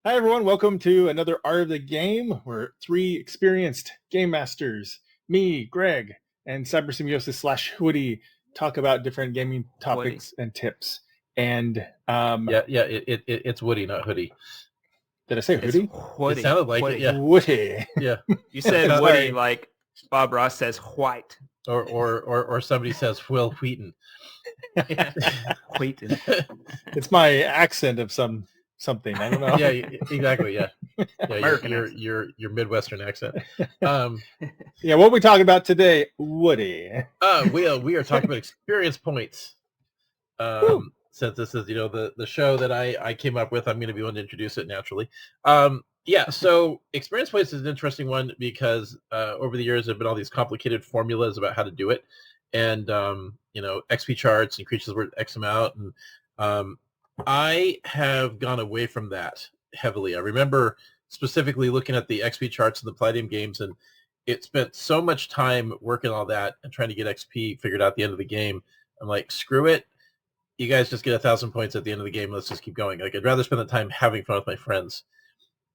Hi, everyone. Welcome to another Art of the Game, where three experienced game masters, me, Greg, and Cyber Symbiosis / Woody, talk about different gaming Woody. topics and tips. And It's Woody, not Hoodie. did I say It's Hoodie? Woody. It sounded like Woody. it, yeah. Woody. Yeah. You said Sorry. Woody like Bob Ross says white. Or somebody says Will Wheaton. Yeah. Wheaton. It's my accent of something. I don't know. Yeah, exactly. Yeah, American your Midwestern accent. Yeah, what are we talking about today, Woody? We are talking about experience points. Since this is the show that I came up with, I'm going to be one to introduce it naturally. So experience points is an interesting one because over the years there have been all these complicated formulas about how to do it, and XP charts and creatures worth X amount, and I have gone away from that heavily. I remember specifically looking at the XP charts in the Palladium games, and it spent so much time working on that and trying to get XP figured out at the end of the game. I'm like, screw it. You guys just get 1,000 points at the end of the game. Let's just keep going. Like, I'd rather spend the time having fun with my friends.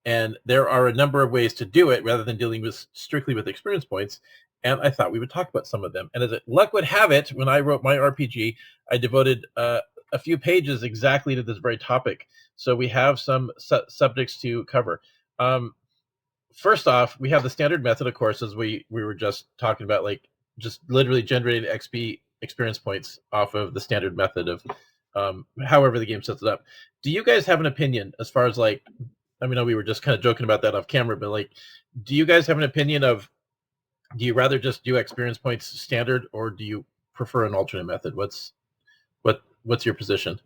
And there are a number of ways to do it rather than dealing with strictly with experience points. And I thought we would talk about some of them. And as luck would have it, when I wrote my RPG, I devoted a few pages exactly to this very topic. So we have some subjects to cover. First off, we have the standard method, of course, as we were just talking about, like just literally generating XP experience points off of the standard method of however the game sets it up. Do you guys have an opinion as far as like, I mean, we were just kind of joking about that off camera, but like, do you guys have an opinion of, do you rather just do experience points standard, or do you prefer an alternate method? What's your position?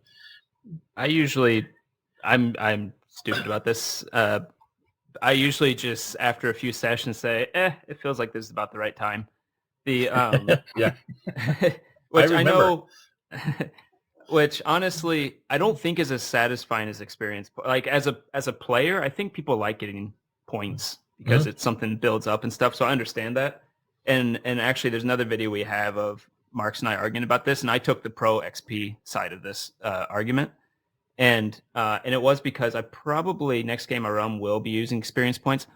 I'm stupid about this. I usually just after a few sessions say, it feels like this is about the right time. The Yeah. which I I know which honestly I don't think is as satisfying as experience. Like as a player, I think people like getting points because it's something that builds up and stuff. So I understand that. And actually there's another video we have of Marks and I arguing about this, and I took the pro XP side of this argument. And it was because I probably next game I run will be using experience points,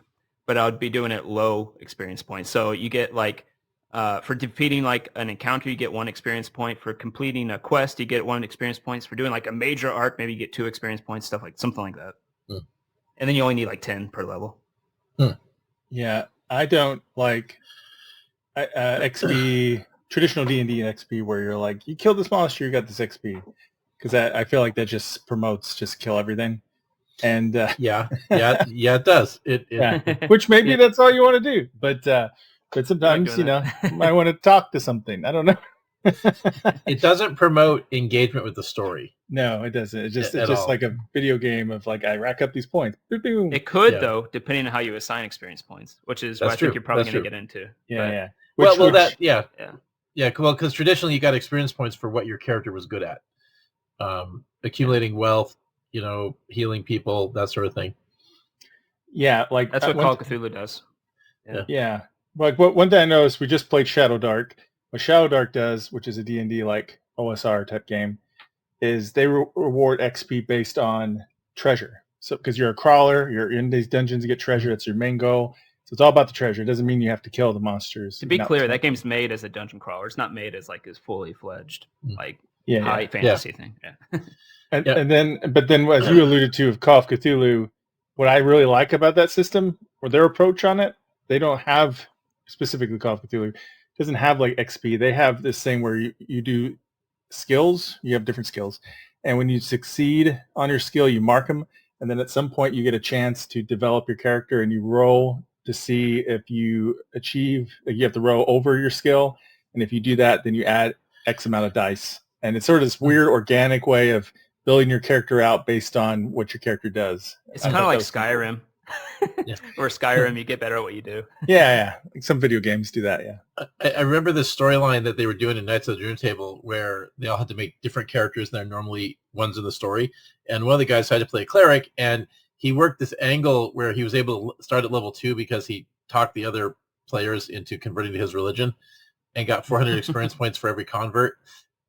but I would be doing it low experience points. So you get like for defeating like an encounter, you get 1 experience point. For completing a quest, you get 1 experience points. For doing like a major arc, maybe you get 2 experience points, something like that. And then you only need like 10 per level. Yeah, I don't like XP, traditional D&D XP, where you're like, you killed this monster, you got this XP. Because I feel like that just promotes just kill everything. And yeah, it does. Which maybe that's all you want to do. But sometimes, you might want to talk to something. I don't know. It doesn't promote engagement with the story. No, it doesn't. It's just like a video game of like, I rack up these points. Boop, boom. It could, though, depending on how you assign experience points, which is what I think you're probably going to get into. Yeah. Yeah. Well, because traditionally you got experience points for what your character was good at. Accumulating wealth, healing people, that sort of thing. Yeah, like that's what Call of Cthulhu does. Yeah. Like one thing I noticed, we just played Shadow Dark. What Shadow Dark does, which is a D&D like OSR type game, is they reward XP based on treasure. So because you're a crawler, you're in these dungeons to get treasure. That's your main goal. So it's all about the treasure. It doesn't mean you have to kill the monsters. To be clear, that game's made as a dungeon crawler. It's not made as like as fully fledged like high fantasy thing. Yeah. And then as you alluded to of Call of Cthulhu, what I really like about that system or their approach on it, they don't have specifically Call of Cthulhu doesn't have like XP. They have this thing where you do skills. You have different skills, and when you succeed on your skill, you mark them, and then at some point you get a chance to develop your character, and you roll to see if you achieve. Like, you have to roll over your skill, and if you do that, then you add X amount of dice, and it's sort of this weird organic way of building your character out based on what your character does. It's kind of like Skyrim. Or Skyrim, you get better at what you do. Yeah. Like some video games do that, yeah. I remember the storyline that they were doing in Knights of the Dream Table where they all had to make different characters than are normally ones in the story. And one of the guys had to play a cleric, and he worked this angle where he was able to start at level 2 because he talked the other players into converting to his religion and got 400 experience points for every convert.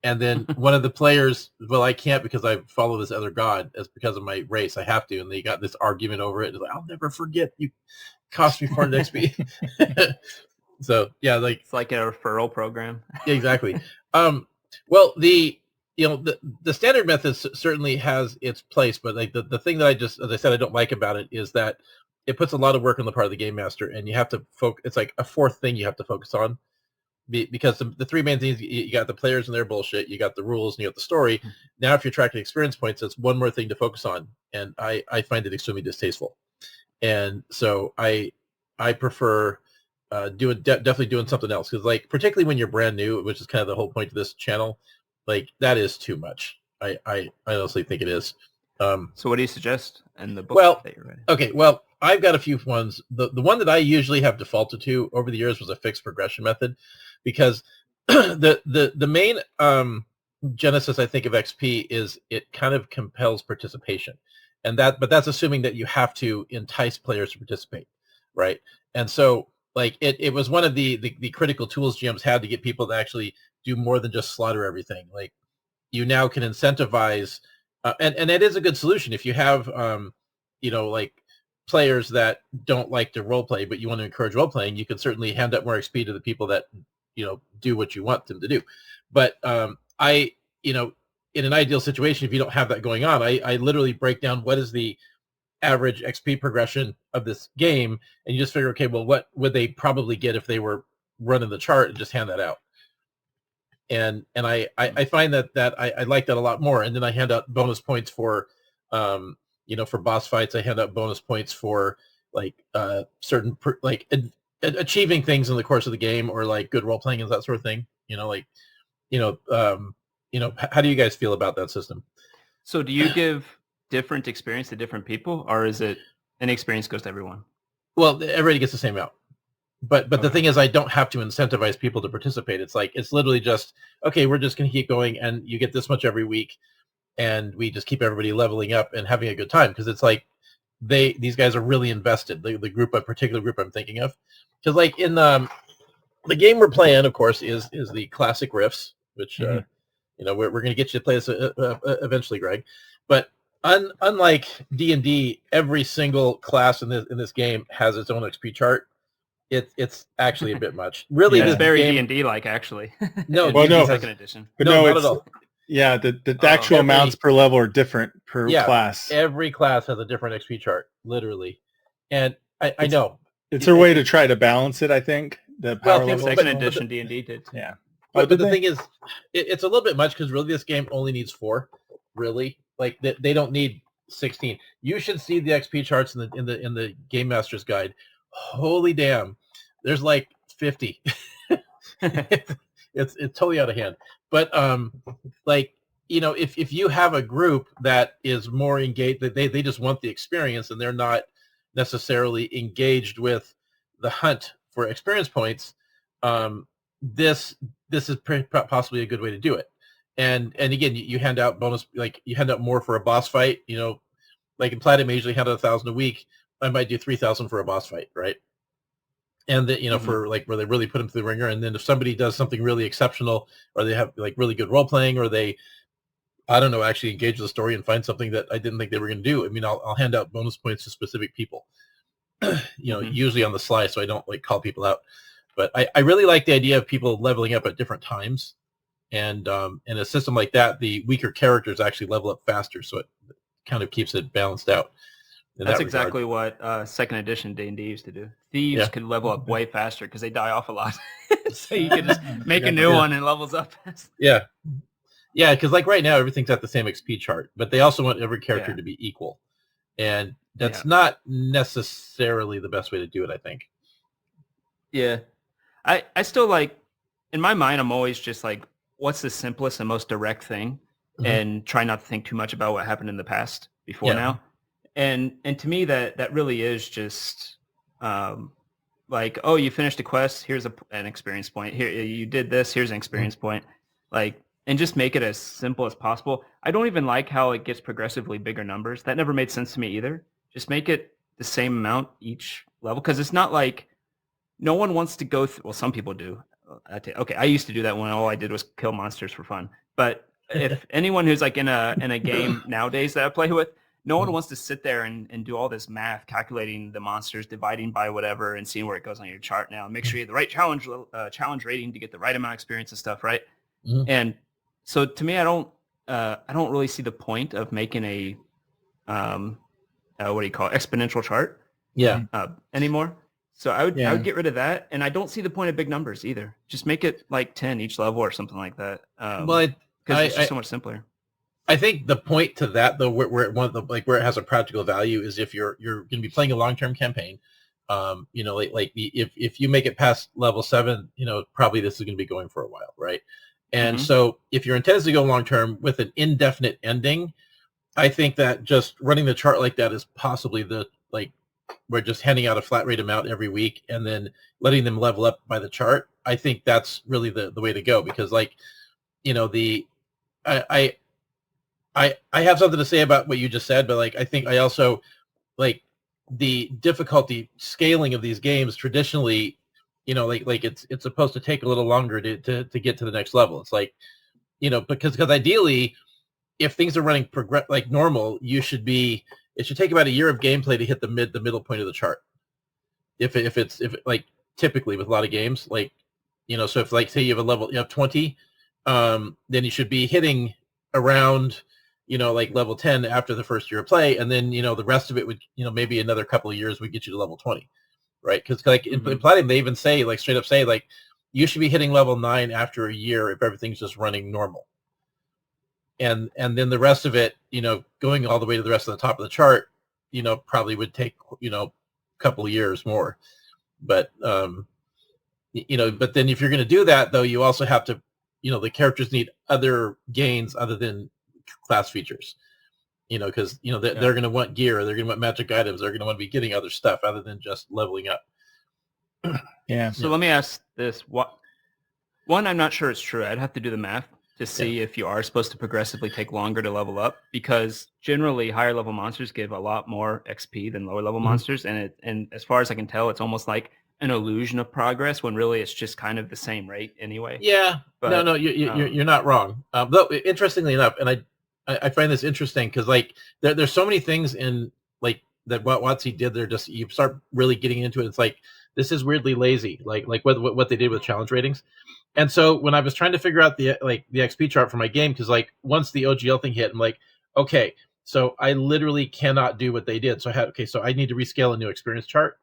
And then one of the players, well, I can't because I follow this other god. It's because of my race. I have to. And they got this argument over it. It's like, I'll never forget. You cost me 400 XP. So yeah, like It's like a referral program. yeah, exactly. Well, the standard method certainly has its place, but like the thing that as I said, I don't like about it is that it puts a lot of work on the part of the game master, and you have to focus. It's like a fourth thing you have to focus on, because the three main things, you got the players and their bullshit, you got the rules, and you got the story. Now, if you're tracking experience points, that's one more thing to focus on, and I find it extremely distasteful. And so I prefer definitely doing something else, because like particularly when you're brand new, which is kind of the whole point of this channel, like that is too much. I honestly think it is. So what do you suggest in the book that you're writing? Okay, well, I've got a few ones. The one that I usually have defaulted to over the years was a fixed progression method, because the main genesis, I think, of XP is it kind of compels participation, but that's assuming that you have to entice players to participate, right? And so like it was one of the critical tools GMs had to get people to actually do more than just slaughter everything. Like you now can incentivize, and it is a good solution if you have like players that don't like to role play, but you want to encourage role playing. You can certainly hand out more XP to the people that do what you want them to do. But in an ideal situation, if you don't have that going on, I literally break down what is the average XP progression of this game, and you just figure, okay, well, what would they probably get if they were running the chart, and just hand that out. And I find that I like that a lot more. And then I hand out bonus points for for boss fights. I hand out bonus points for like certain achieving things in the course of the game, or like good role playing and that sort of thing. How do you guys feel about that system? So do you give different experience to different people, or is it an experience goes to everyone? Well, everybody gets the same amount. But the thing is, I don't have to incentivize people to participate. It's literally just, okay, we're just going to keep going, and you get this much every week, and we just keep everybody leveling up and having a good time, because it's like these guys are really invested. The particular group I'm thinking of, because like in the game we're playing, of course, is the classic riffs, which we're going to get you to play this eventually, Greg. But unlike D&D, every single class in this game has its own XP chart. It's actually a bit much. Really, it's very D&D like, actually. No, second edition. But no, not it's, at all. Yeah, the actual amounts per level are different per class. Every class has a different XP chart, literally. And I know. It's a way to try to balance it, I think. The power level. Second edition D&D did. Yeah. But the thing is, it's a little bit much, because really this game only needs 4. Really, like they don't need 16. You should see the XP charts in the Game Master's Guide. Holy damn, there's like 50. It's totally out of hand. But if you have a group that is more engaged, that they just want the experience, and they're not necessarily engaged with the hunt for experience points, this is possibly a good way to do it. And again, you hand out bonus, like you hand out more for a boss fight. Like in Platinum, I usually hand out 1,000 a week. I might do 3,000 for a boss fight, right? And for like where they really put them through the ringer. And then if somebody does something really exceptional, or they have like really good role playing, or they, I don't know, actually engage the story and find something that I didn't think they were going to do, I mean, I'll hand out bonus points to specific people. Usually on the sly, so I don't like call people out. But I really like the idea of people leveling up at different times. And in a system like that, the weaker characters actually level up faster, so it kind of keeps it balanced out. That's exactly what second edition D&D used to do. Thieves could level up way faster because they die off a lot. So you could just make a new one and levels up fast. Yeah, because like right now, everything's at the same XP chart, but they also want every character to be equal. And that's not necessarily the best way to do it, I think. Yeah. I still like, in my mind, I'm always just like, what's the simplest and most direct thing? And try not to think too much about what happened in the past before now. And to me, that really is just like, oh, you finished a quest, here's an experience point. Here, you did this, here's an experience point. Like, and just make it as simple as possible. I don't even like how it gets progressively bigger numbers. That never made sense to me either. Just make it the same amount each level, because it's not like no one wants to go through. Well, some people do. Okay, I used to do that when all I did was kill monsters for fun. But if anyone who's like in a game nowadays that I play with, no one wants to sit there and do all this math, calculating the monsters, dividing by whatever, and seeing where it goes on your chart now. Make sure you have the right challenge rating to get the right amount of experience and stuff, right? Mhm. And so to me, I don't really see the point of making a what do you call it, exponential chart Yeah. anymore. So I would Yeah. get rid of that, and I don't see the point of big numbers either. Just make it like 10 each level or something like that. Well, Because it's just so much simpler. I think the point to that, though, where it has a practical value is if you're going to be playing a long-term campaign. If you make it past level 7, probably this is going to be going for a while, right? And so if your intent is to go long-term with an indefinite ending, I think that just running the chart like that is possibly we're just handing out a flat rate amount every week and then letting them level up by the chart. I think that's really the way to go, because I have something to say about what you just said, but I think I also the difficulty scaling of these games traditionally, it's supposed to take a little longer to get to the next level. It's because ideally, if things are running like normal, it should take about a year of gameplay to hit the middle point of the chart. If typically with a lot of games, so if say you have 20, then you should be hitting around level 10 after the first year of play, and then the rest of it would maybe another couple of years would get you to level 20, right? Because in Platinum they even say straight up say you should be hitting level 9 after a year if everything's just running normal, and then the rest of it going all the way to the rest of the top of the chart probably would take a couple of years more, but but then if you're going to do that, though, you also have to the characters need other gains other than class features, because they're going to want gear, they're going to want magic items, they're going to want to be getting other stuff other than just leveling up. Yeah. So let me ask this: one, I'm not sure it's true. I'd have to do the math to see if you are supposed to progressively take longer to level up, because generally higher level monsters give a lot more XP than lower level monsters, and as far as I can tell, it's almost like an illusion of progress when really it's just kind of the same rate anyway. Yeah, but no, you're not wrong. Though interestingly enough, and I find this interesting because there's so many things in that what WotC did. They're just, you start really getting into it. It's this is weirdly lazy, like what they did with challenge ratings. And so when I was trying to figure out the XP chart for my game, because once the OGL thing hit, I'm okay, so I literally cannot do what they did. So so I need to rescale a new experience chart.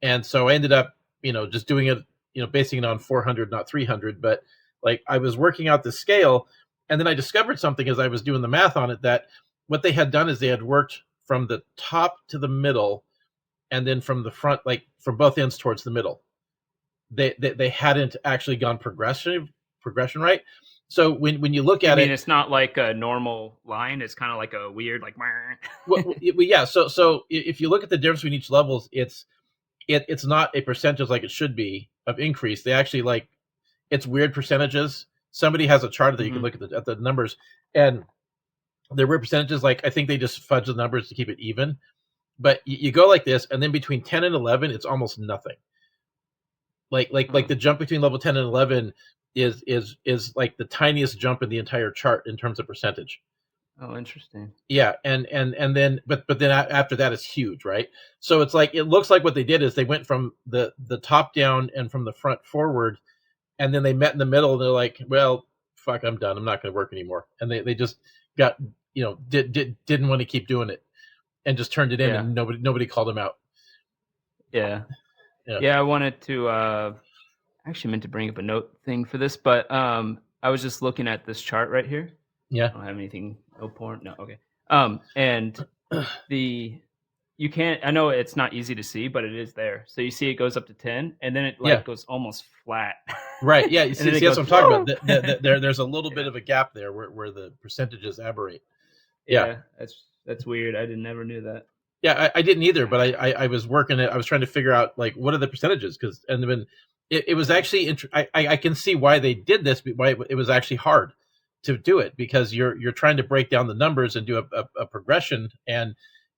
And so I ended up, just doing it, basing it on 400, not 300. But I was working out the scale, and then I discovered something as I was doing the math on it, that what they had done is they had worked from the top to the middle, and then from the front, from both ends towards the middle. They hadn't actually gone progression right. So when you look at it, it's not like a normal line. It's kind of like a weird yeah. So if you look at the difference between each levels, it's not a percentage like it should be of increase. They actually it's weird percentages. Somebody has a chart that you can look at the numbers, and there were percentages I think they just fudge the numbers to keep it even. But you go like this, and then between 10 and 11, it's almost nothing. The jump between level 10 and 11 is the tiniest jump in the entire chart in terms of percentage. Oh, interesting. Yeah, and then but then after that it's huge, right? So it's it looks like what they did is they went from the top down and from the front forward, and then they met in the middle, and they're well, fuck, I'm done. I'm not going to work anymore. And they just got didn't want to keep doing it, and just turned it in, and nobody called them out. Yeah. I wanted to actually meant to bring up a note thing for this, but I was just looking at this chart right here. Yeah. I don't have anything. No porn. No. Okay. And you can't, I know it's not easy to see, but it is there. So you see it goes up to 10, and then it goes almost flat. Right. Yeah. You see, that's what I'm talking about. There's a little bit of a gap there where the percentages aberrate. Yeah. That's weird. I never knew that. Yeah, I didn't either, but I was working it. I was trying to figure out what are the percentages, and then it was actually I can see why they did this, but why it was actually hard to do it, because you're trying to break down the numbers and do a progression, and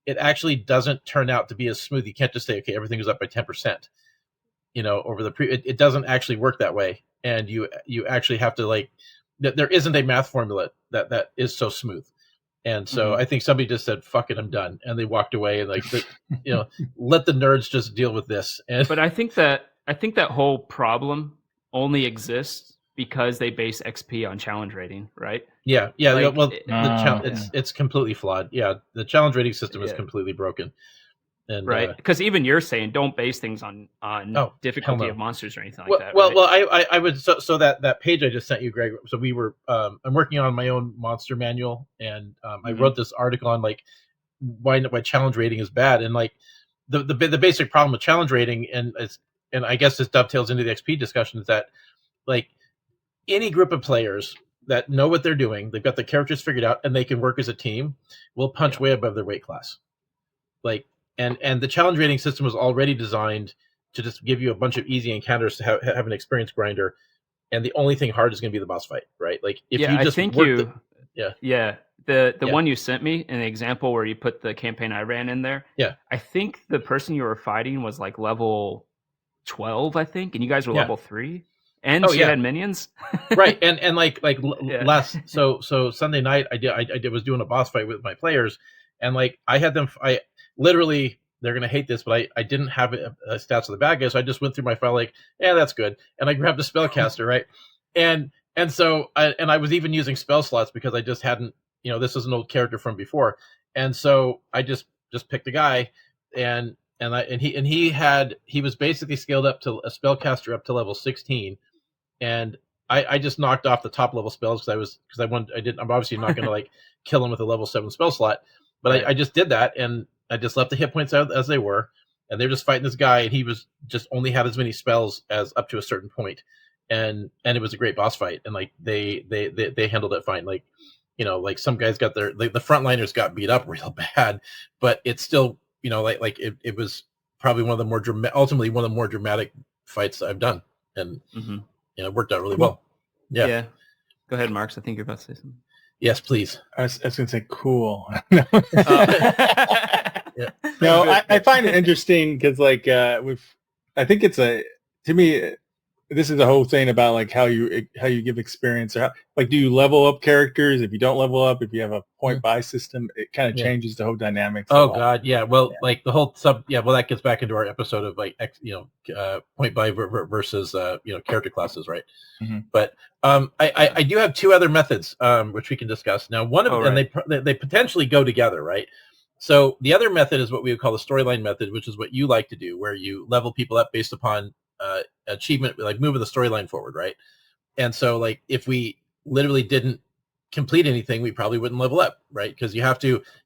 it actually doesn't turn out to be as smooth. You can't just say, okay, everything is up by 10%, over the it doesn't actually work that way, and you actually have to there isn't a math formula that is so smooth. And so I think somebody just said, "Fuck it, I'm done," and they walked away and let the nerds just deal with this. But I think that whole problem only exists because they base XP on challenge rating, right? Yeah. Well, it's completely flawed. Yeah, the challenge rating system is completely broken. And, right, because even you're saying don't base things on difficulty of monsters or anything like that. Well, I would so that page I just sent you, Greg. So we were I'm working on my own monster manual, and I wrote this article on like why challenge rating is bad, and like the basic problem with challenge rating, and I guess this dovetails into the XP discussion, is that like any group of players that know what they're doing, they've got the characters figured out, and they can work as a team, will punch way above their weight class. Like. And the challenge rating system was already designed to just give you a bunch of easy encounters to have an experience grinder, and the only thing hard is going to be the boss fight, right? Like if you just the one you sent me, an example where you put the campaign I ran in there. Yeah, I think the person you were fighting was like level 12, I think, and you guys were level 3, and you had minions, right? And last so Sunday night I was doing a boss fight with my players, and like I had them. Literally, they're going to hate this, but I didn't have stats of the bad guys, so I just went through my file like, that's good. And I grabbed a spellcaster, right? And so I was even using spell slots because I just hadn't, this is an old character from before. And so I just picked a guy, and he was basically scaled up to a spellcaster up to level 16. And I just knocked off the top level spells I'm obviously not going to like kill him with a level 7 spell slot, but I just did that, and I just left the hit points out as they were, and they were just fighting this guy, and he was just only had as many spells as up to a certain point, and it was a great boss fight, and like they handled it fine. Like like some guys got the frontliners got beat up real bad, but it's still it was probably ultimately one of the more dramatic fights I've done, and it worked out really well. Yeah. Go ahead, Marks. I think you're about to say something. Yes, please. I was going to say cool. No, I find it interesting because like I think it's to me this is the whole thing about like how you give experience, or do you level up characters? If you don't level up, if you have a point buy system, it kind of changes the whole dynamics. Oh God, yeah. Well, like the whole that gets back into our episode of like point buy versus character classes, right? But I do have two other methods which we can discuss now. One of them, and they potentially go together, right? So the other method is what we would call the storyline method, which is what you like to do, where you level people up based upon achievement, like moving the storyline forward, right? And so like if we literally didn't complete anything, we probably wouldn't level up, right? Because you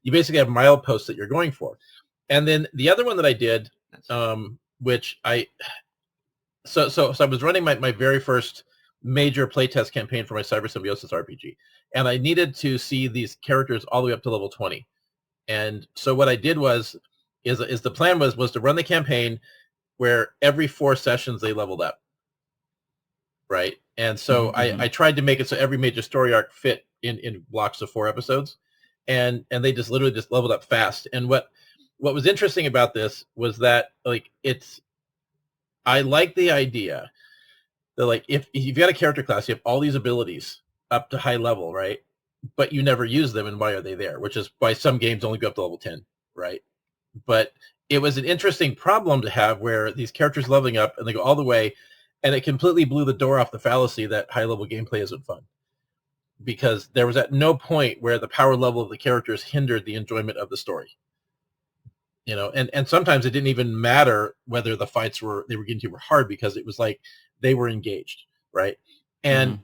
basically have mileposts that you're going for. And then the other one that I did, which I was running my very first major playtest campaign for my Cyber Symbiosis RPG, and I needed to see these characters all the way up to level 20. And so what I did is the plan was to run the campaign where every 4 sessions they leveled up, right? And so I tried to make it so every major story arc fit in blocks of 4 episodes, and they just literally just leveled up fast. And what was interesting about this was that I like the idea that like if you've got a character class, you have all these abilities up to high level, right? But you never use them, and why are they there? Which is why some games only go up to level 10, right? But it was an interesting problem to have where these characters leveling up and they go all the way, and it completely blew the door off the fallacy that high level gameplay isn't fun, because there was at no point where the power level of the characters hindered the enjoyment of the story. And sometimes it didn't even matter whether the fights they were getting to were hard, because it was like they were engaged, right? And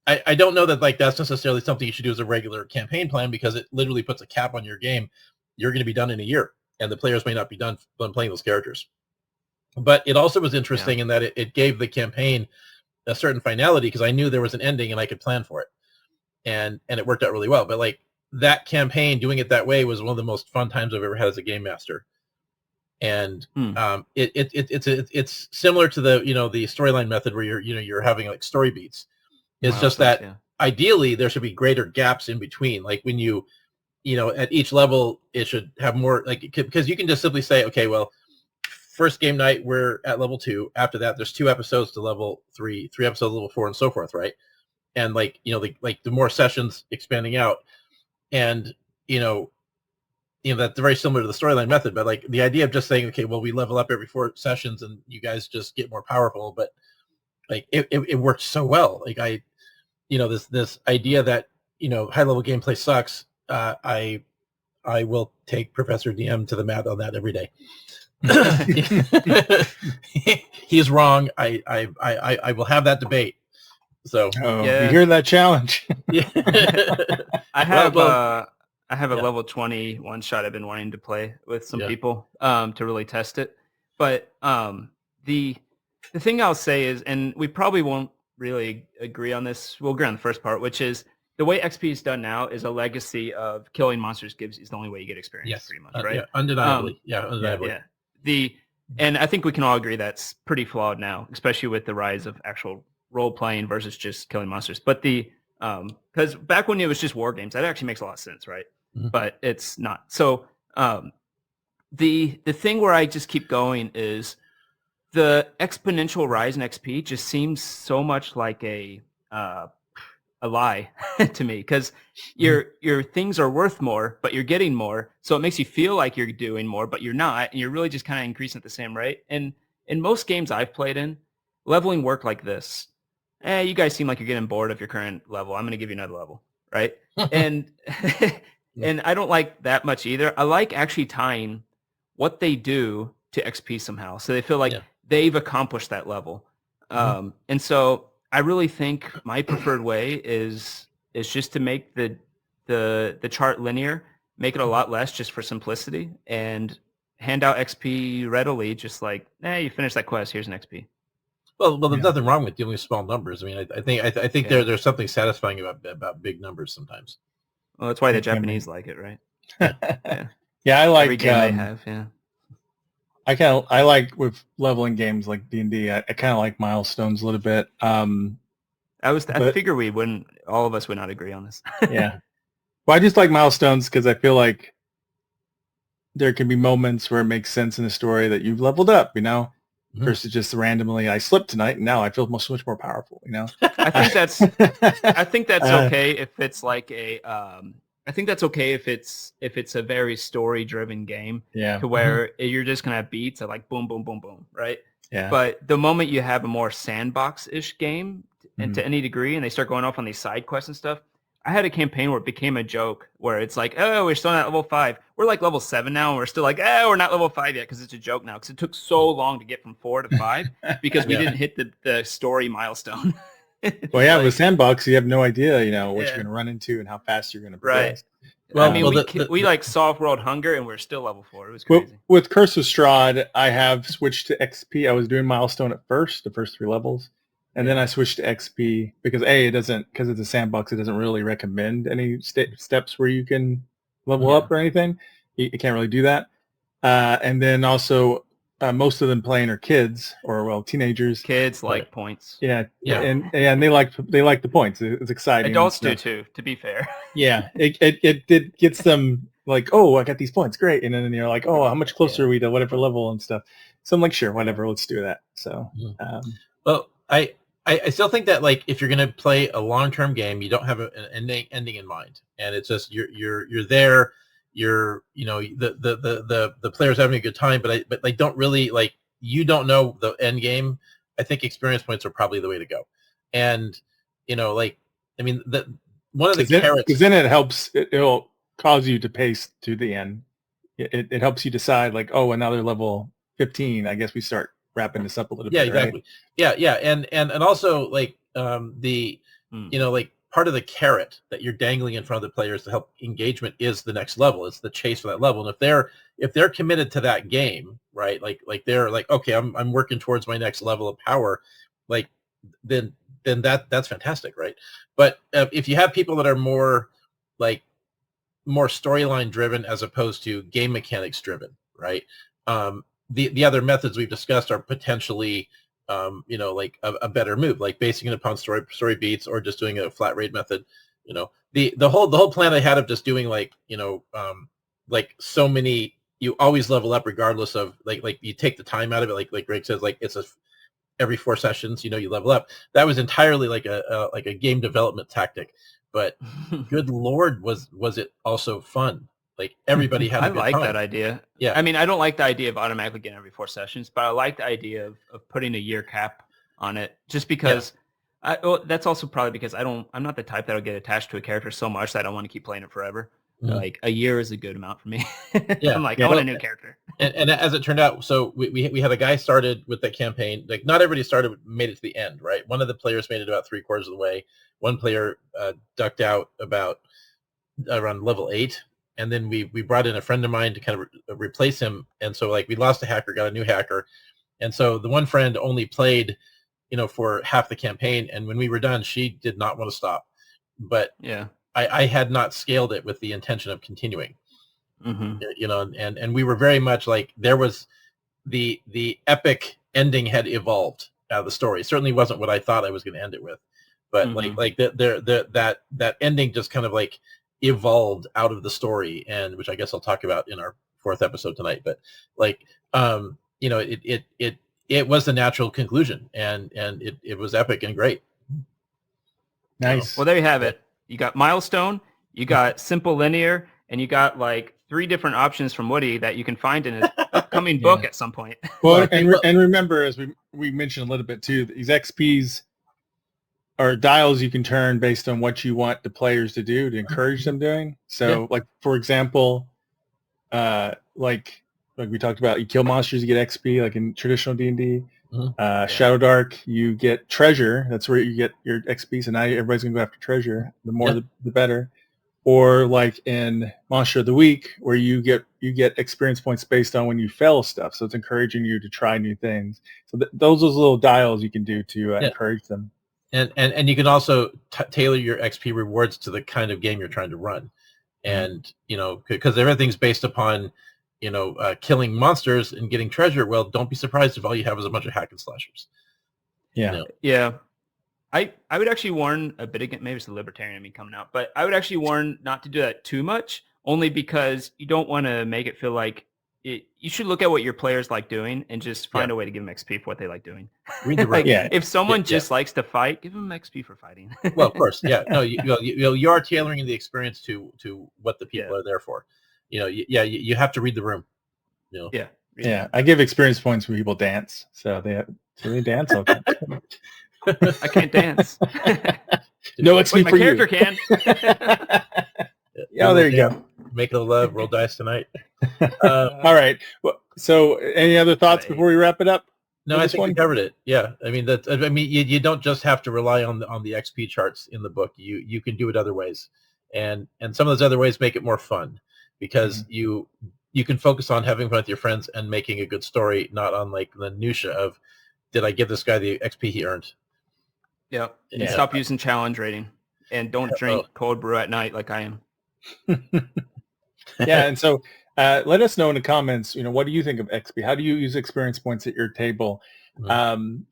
I don't know that like that's necessarily something you should do as a regular campaign plan, because it literally puts a cap on your game. You're going to be done in a year, and the players may not be done playing those characters. But it also was interesting in that it gave the campaign a certain finality, because I knew there was an ending and I could plan for it, and it worked out really well. But like that campaign, doing it that way was one of the most fun times I've ever had as a game master. And it's similar to the the storyline method where you're having like story beats. It's just that ideally there should be greater gaps in between. Like when at each level it should have more, like, because you can just simply say, okay, well, first game night we're at level 2. After that, there's 2 episodes to level 3, 3 episodes to level 4, and so forth, right? and like, you know, like the more sessions expanding out, and that's very similar to the storyline method, but like the idea of just saying, okay, well, we level up every 4 sessions and you guys just get more powerful, but like it works so well. Like this idea that, high level gameplay sucks. I will take Professor DM to the mat on that every day. He's wrong. I will have that debate. So you hear that challenge? Yeah. I have a level 20 one shot I've been wanting to play with some people to really test it. But the thing I'll say is, and we probably won't really agree on this. We'll agree on the first part, which is the way XP is done now is a legacy of killing monsters is the only way you get experience. Yes, pretty much, right? Yeah, undeniably. Undeniably. Yeah. And I think we can all agree that's pretty flawed now, especially with the rise of actual role playing versus just killing monsters. But because back when it was just war games, that actually makes a lot of sense, right? Mm-hmm. But it's not. So the thing where I just keep going is the exponential rise in XP just seems so much like a lie to me, because your things are worth more, but you're getting more, so it makes you feel like you're doing more, but you're not, and you're really just kind of increasing at the same rate. And in most games I've played in, leveling work like this. You guys seem like you're getting bored of your current level. I'm going to give you another level, right? And and I don't like that much either. I like actually tying what they do to XP somehow, so they feel like they've accomplished that level. And so I really think my preferred way is just to make the chart linear, make it a lot less just for simplicity, and hand out XP readily, just like, you finished that quest, here's an XP. Well, there's nothing wrong with dealing with small numbers. I mean, I think there's something satisfying about big numbers sometimes. Well, that's why the Japanese like it, right? Yeah, I like every game they have. Yeah. I like with leveling games like D&D. I kind of like milestones a little bit. I figure all of us would not agree on this. Yeah. Well, I just like milestones because I feel like there can be moments where it makes sense in the story that you've leveled up, versus just randomly, I slipped tonight and now I feel much more powerful, I think that's okay if it's like I think that's okay if it's a very story driven game, to where you're just gonna have beats of like boom, boom, boom, boom, right? Yeah. But the moment you have a more sandbox-ish game, and to any degree, and they start going off on these side quests and stuff, I had a campaign where it became a joke, where it's like, oh, we're still not at level 5. We're like level 7 now, and we're still like, we're not level 5 yet, because it's a joke now, because it took so long to get from 4 to 5, because we didn't hit the story milestone. Well, yeah, with Sandbox, you have no idea, what you're going to run into and how fast you're going to progress. Right. Well, I mean, we like solved world hunger, and we're still level 4. It was crazy. With Curse of Strahd, I have switched to XP. I was doing milestone at first, the first 3 levels. And then I switched to XP because because it's a sandbox, it doesn't really recommend any steps where you can level up or anything. You can't really do that. And then also, most of them playing are kids or teenagers. Kids like points. Yeah. And they like the points. It's exciting. Adults do too, to be fair. Yeah, it gets them like, oh, I got these points, great. And then you're like, oh, how much closer are we to whatever level and stuff. So I'm like, sure, whatever, let's do that. So, well, I still think that, like, if you're going to play a long-term game, you don't have an ending in mind, and it's just you're there, the player's having a good time, but they don't really, like, you don't know the end game. I think experience points are probably the way to go, and like, I mean, one of the carrots, because then it helps. It'll cause you to pace to the end. It helps you decide, like, oh, another level 15. I guess we start wrapping this up a little bit. Exactly. Right? Yeah. And also, like, like, part of the carrot that you're dangling in front of the players to help engagement is the next level. It's the chase for that level. And if they're committed to that game, right? Like they're like, okay, I'm working towards my next level of power. Like, then that's fantastic, right? But if you have people that are more storyline driven as opposed to game mechanics driven, right? The other methods we've discussed are potentially, like a better move, like basing it upon story beats, or just doing a flat rate method. The whole plan I had of just doing like so many, you always level up regardless of like you take the time out of it. Like Greg says, like every 4 sessions, you level up. That was entirely like a game development tactic. But good Lord, was it also fun? Like everybody had a good I like time. that idea. Yeah. I mean, I don't like the idea of automatically getting every 4 sessions, but I like the idea of putting a year cap on it, just because. That's also probably because I'm not the type that'll get attached to a character so much that I don't want to keep playing it forever. Like a year is a good amount for me. I'm like, I want a new character. And as it turned out, so we had a guy started with that campaign. Like not everybody made it to the end, right? One of the players made it about 3/4 of the way. One player ducked out about around level 8. And then we brought in a friend of mine to kind of replace him. And so like we lost a hacker, got a new hacker. And so the one friend only played, for half the campaign. And when we were done, she did not want to stop. But yeah, I had not scaled it with the intention of continuing. Mm-hmm. And we were very much like there was the epic ending had evolved out of the story. It certainly wasn't what I thought I was going to end it with, but like that ending just kind of like evolved out of the story, and which I guess I'll talk about in our 4th episode tonight. But like it was the natural conclusion, and it was epic and great. Nice. Well, there you have it. You got milestone, you got simple linear, and you got like 3 different options from Woody that you can find in his upcoming book at some point. Well, and remember, as we mentioned a little bit too, these XPs are dials you can turn based on what you want the players to do to encourage them doing. So, like for example, like we talked about, you kill monsters, you get XP, like in traditional D&D. Shadow Dark, you get treasure. That's where you get your XP. So now everybody's gonna go after treasure. The more, the better. Or like in Monster of the Week, where you get experience points based on when you fail stuff. So it's encouraging you to try new things. So those are little dials you can do to encourage them. And you can also tailor your XP rewards to the kind of game you're trying to run. And because everything's based upon killing monsters and getting treasure. Well, don't be surprised if all you have is a bunch of hack and slashers. Yeah. I would actually warn a bit against, maybe it's the libertarian in me coming out, but I would actually warn not to do that too much, only because you don't want to make it feel like you should look at what your players like doing and just find a way to give them XP for what they like doing. Read the right. If someone just likes to fight, give them XP for fighting. Well, of course. Yeah. No, you are tailoring the experience to what the people are there for. You have to read the room. Yeah. I give experience points when people dance. So they dance. Okay. I can't dance. No XP my for character you. can. Yeah, there you go. Make a love, roll dice tonight. All right. Well, so any other thoughts before we wrap it up? No, I think we covered it. Yeah. I mean, you don't just have to rely on the XP charts in the book. You can do it other ways. And some of those other ways make it more fun, because you can focus on having fun with your friends and making a good story, not on like the minutia of, did I give this guy the XP he earned? Yeah. Stop using challenge rating, and don't drink cold brew at night like I am. Yeah, and so let us know in the comments, what do you think of XP? How do you use experience points at your table? And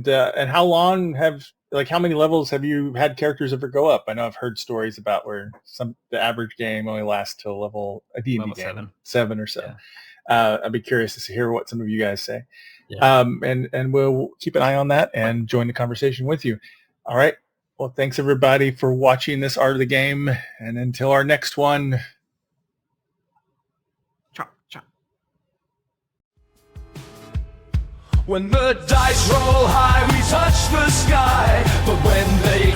how long how many levels have you had characters ever go up? I know I've heard stories about where the average game only lasts till a D&D level game, 7 or so. Yeah. I'd be curious to hear what some of you guys say. Yeah. And we'll keep an eye on that and join the conversation with you. All right. Well, thanks everybody for watching this Art of the Game, and until our next one. When the dice roll high, we touch the sky, but when they